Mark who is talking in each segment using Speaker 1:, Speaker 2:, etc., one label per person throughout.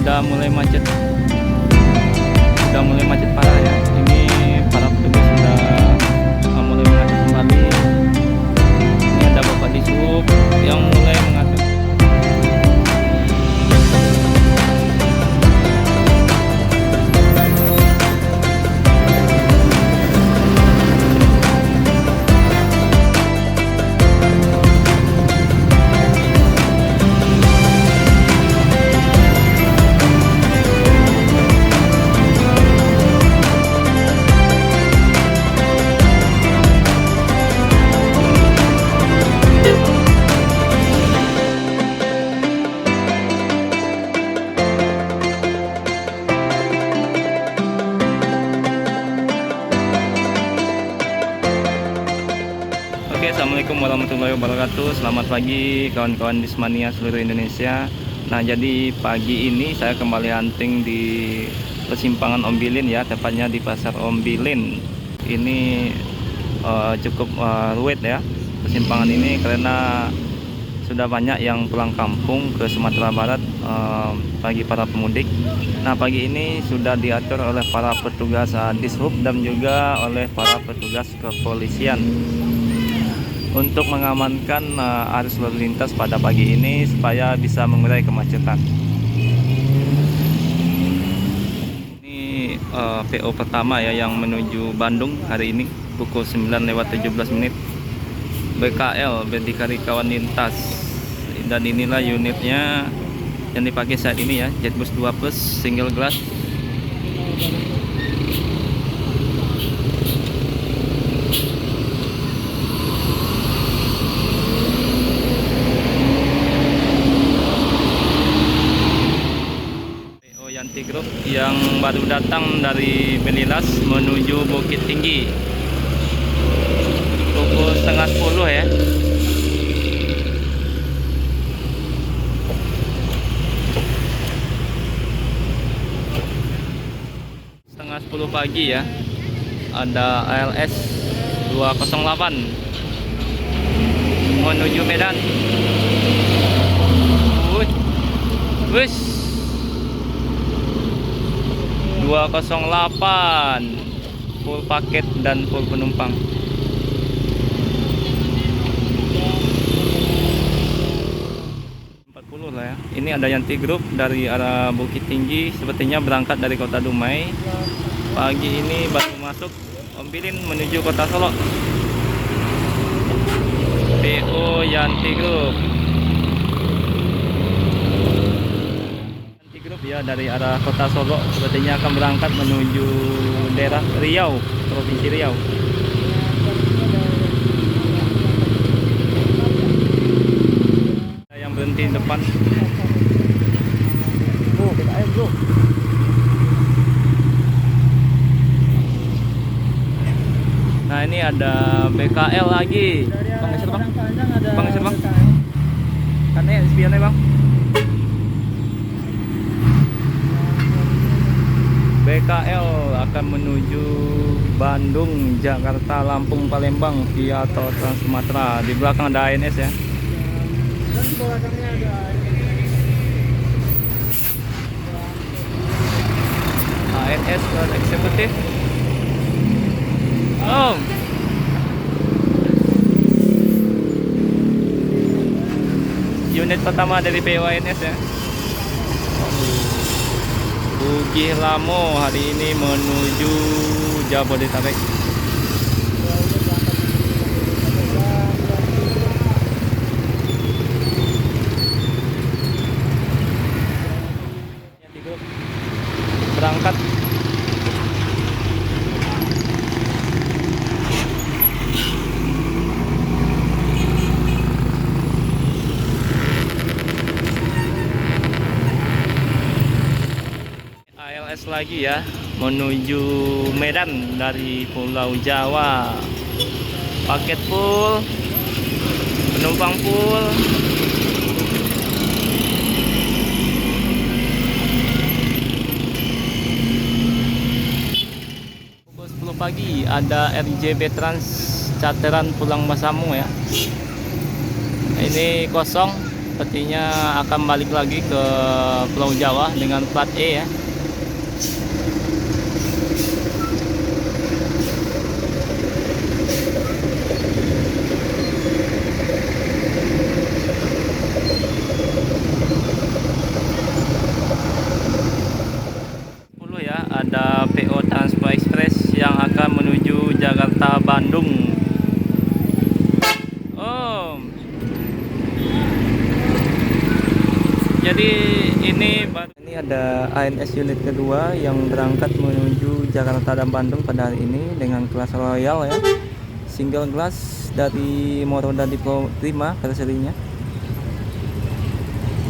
Speaker 1: udah mulai macet, parah ya. Ini para petugas sudah mulai mengatur kembali. Ini ada Bapak di sub yang mulai mengatur. Oke, assalamualaikum warahmatullahi wabarakatuh. Selamat pagi kawan-kawan Bismania seluruh Indonesia. Nah, jadi pagi ini saya kembali hunting di persimpangan Ombilin ya, tepatnya di pasar Ombilin. Ini cukup ruwet ya persimpangan ini karena sudah banyak yang pulang kampung ke Sumatera Barat bagi para pemudik. Nah, pagi ini sudah diatur oleh para petugas Dishub dan juga oleh para petugas kepolisian untuk mengamankan arus lalu lintas pada pagi ini supaya bisa mengurai kemacetan. Ini PO pertama ya yang menuju Bandung hari ini pukul 9:17. BKL Berdikari Kawan Lintas, dan inilah unitnya yang dipakai saat ini ya, Jetbus 2 Plus single glass. Yanti Group yang baru datang dari Belilas menuju Bukit Tinggi pukul 9:30 ya. Setengah 10 pagi ya. Ada ALS 208 menuju Medan. Wih. 208 full paket dan full penumpang. Lah ya. Ini ada Yanti Group dari arah Bukit Tinggi, sepertinya berangkat dari Kota Dumai. Pagi ini baru masuk Ombilin menuju Kota Solo. PO Yanti Group. Yanti Group ya dari arah Kota Solo, sepertinya akan berangkat menuju daerah Riau, Provinsi Riau. Berhenti di depan. BKL bro. Nah, ini ada BKL lagi. Bang, geser bang. Bang, geser bang. Karena spionnya bang. BKL akan menuju Bandung, Jakarta, Lampung, Palembang via tol Trans Sumatera. Di belakang ada ANS ya. Dan belakangnya ada ANS eksekutif. Unit pertama dari PO ANS ya. Bugis Lamo hari ini menuju Jabodetabek. Berangkat. ALS lagi ya menuju Medan dari Pulau Jawa. Paket full, penumpang full. Pagi ada RJB Trans Cateran Pulang Masamu ya. Ini kosong, sepertinya akan balik lagi ke Pulau Jawa dengan plat E ya. Ya, ada PO Transpa Express yang akan menuju Jakarta Bandung. Oh, jadi ini ada ANS unit kedua yang berangkat menuju Jakarta dan Bandung pada hari ini dengan kelas Royal ya, single class dari Moroda Depot 5 karosserinya.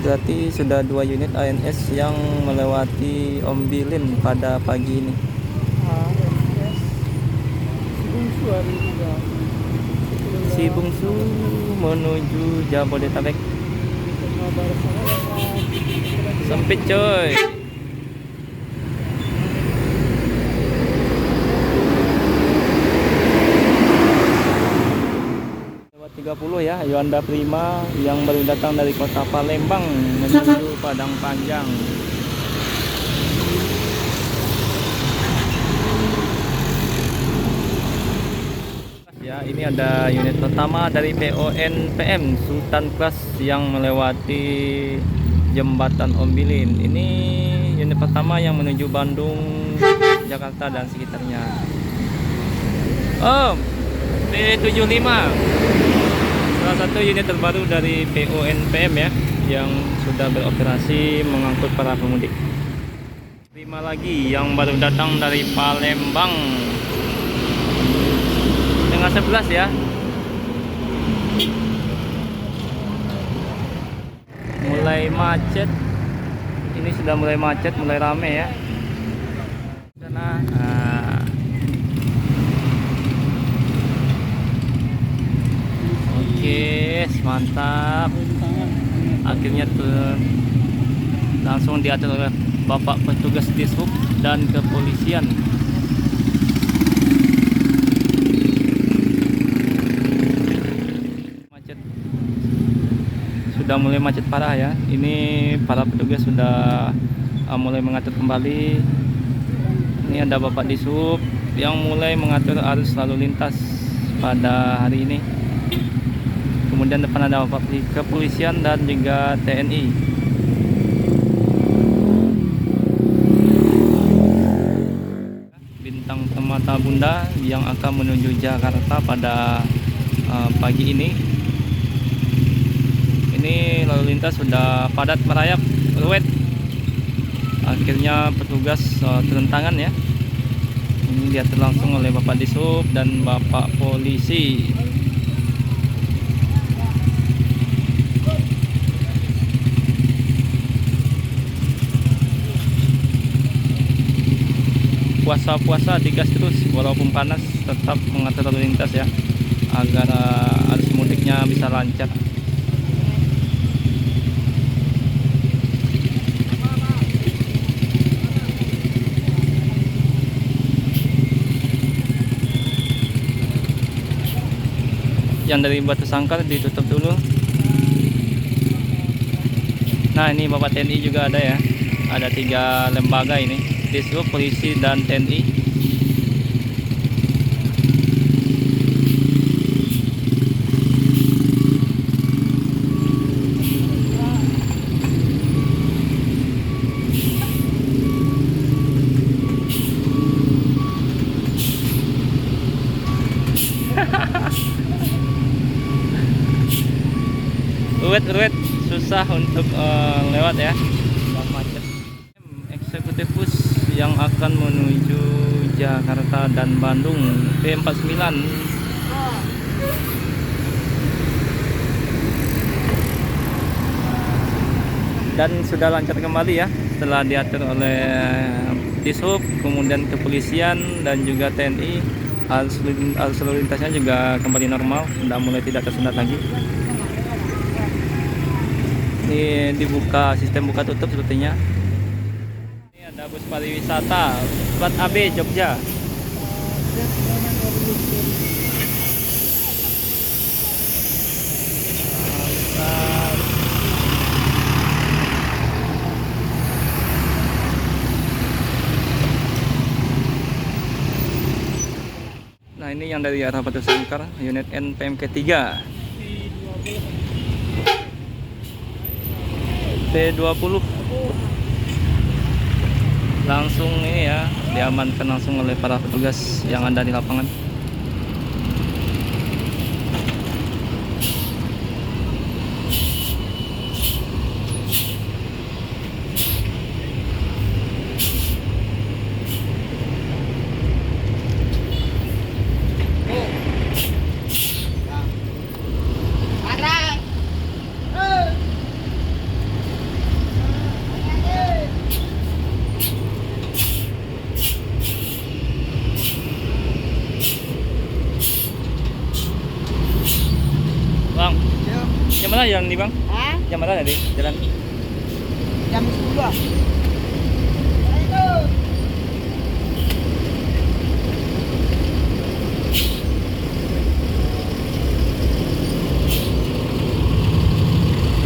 Speaker 1: Berarti sudah 2 unit ANS yang melewati Ombilin pada pagi ini. Si Bungsu menuju Jabodetabek. Sempit coy. Lewat 30 ya, Yuanda Prima yang baru datang dari kota Palembang menuju Padang Panjang. Ya, ini ada unit pertama dari PONPM Sultan Class yang melewati Jembatan Ombilin. Ini unit pertama yang menuju Bandung, Jakarta dan sekitarnya. Oh, P75, salah satu unit terbaru dari PONPM ya, yang sudah beroperasi mengangkut para pemudik. 5 lagi yang baru datang dari Palembang. 11 ya. Mulai macet. Ini sudah mulai macet, mulai rame ya. Sana. Oke, mantap. Akhirnya tuh langsung diatur oleh Bapak petugas Dishub dan kepolisian. Sudah mulai macet parah ya. Ini para petugas sudah mulai mengatur kembali. Ini ada Bapak Dishub yang mulai mengatur arus lalu lintas pada hari ini. Kemudian depan ada Bapak kepolisian dan juga TNI. Bintang Permata Bunda yang akan menuju Jakarta pada pagi ini. Ini lalu lintas sudah padat merayap, ruwet. Akhirnya petugas turun tangan ya. Ini diatur langsung oleh Bapak Dishub dan Bapak Polisi. Puasa-puasa digas terus walaupun panas, tetap mengatur lalu lintas ya, agar arus mudiknya bisa lancar. Yang dari Batu Sangkar ditutup dulu. Nah, ini Bapak TNI juga ada ya. Ada 3 lembaga ini, Dishub, Polisi, dan TNI. Ruwet, susah untuk lewat ya, macet. Eksekutif bus yang akan menuju Jakarta dan Bandung, P49. Dan sudah lancar kembali ya, setelah diatur oleh Dishub, kemudian kepolisian dan juga TNI. Arus lalu lintasnya juga kembali normal, sudah mulai tidak tersendat lagi. Ini dibuka, sistem buka tutup sepertinya. Ini ada bus pariwisata plat AB Jogja. Mantap. ini yang dari arah Batu Sangkar, unit NPMK 3 P20 langsung ini ya, diamankan langsung oleh para petugas yang ada di lapangan. Bang, jam mana jalan nih bang?
Speaker 2: Hah?
Speaker 1: Jam mana tadi jalan?
Speaker 2: Jam 10.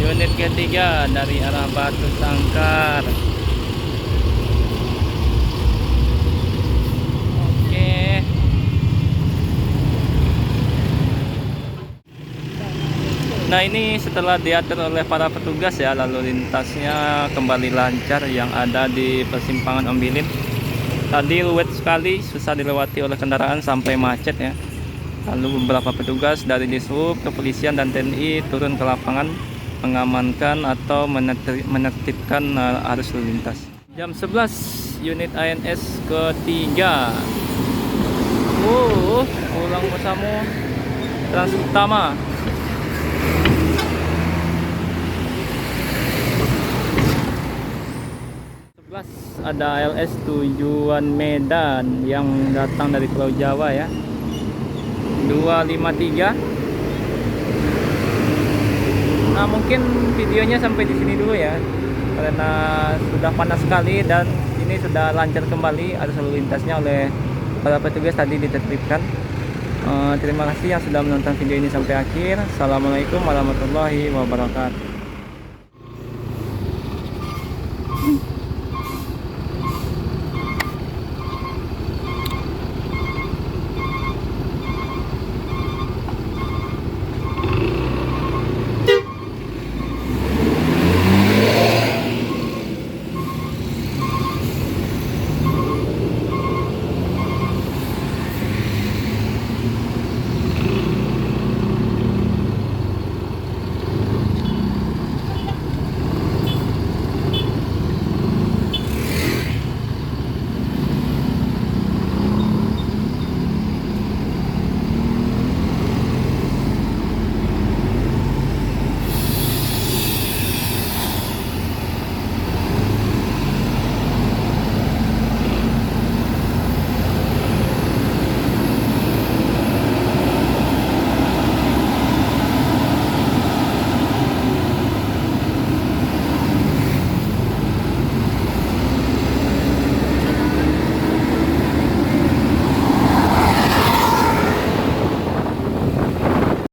Speaker 1: Unit ketiga dari arah Batu Sangkar. Oke. Nah ini setelah diatur oleh para petugas ya, lalu lintasnya kembali lancar yang ada di persimpangan Ombilin. Tadi luwet sekali, susah dilewati oleh kendaraan sampai macet ya. Lalu beberapa petugas dari Dishub, kepolisian dan TNI turun ke lapangan mengamankan atau menertibkan arus lalu lintas. Jam 11 unit ANS ketiga. Pulang bersama Trans Utama. Ada LS tujuan Medan yang datang dari Pulau Jawa ya, 253. Nah mungkin videonya sampai di sini dulu ya, karena sudah panas sekali dan ini sudah lancar kembali arus lalu lintasnya oleh para petugas tadi ditertibkan. Terima kasih yang sudah menonton video ini sampai akhir. Assalamualaikum warahmatullahi wabarakatuh.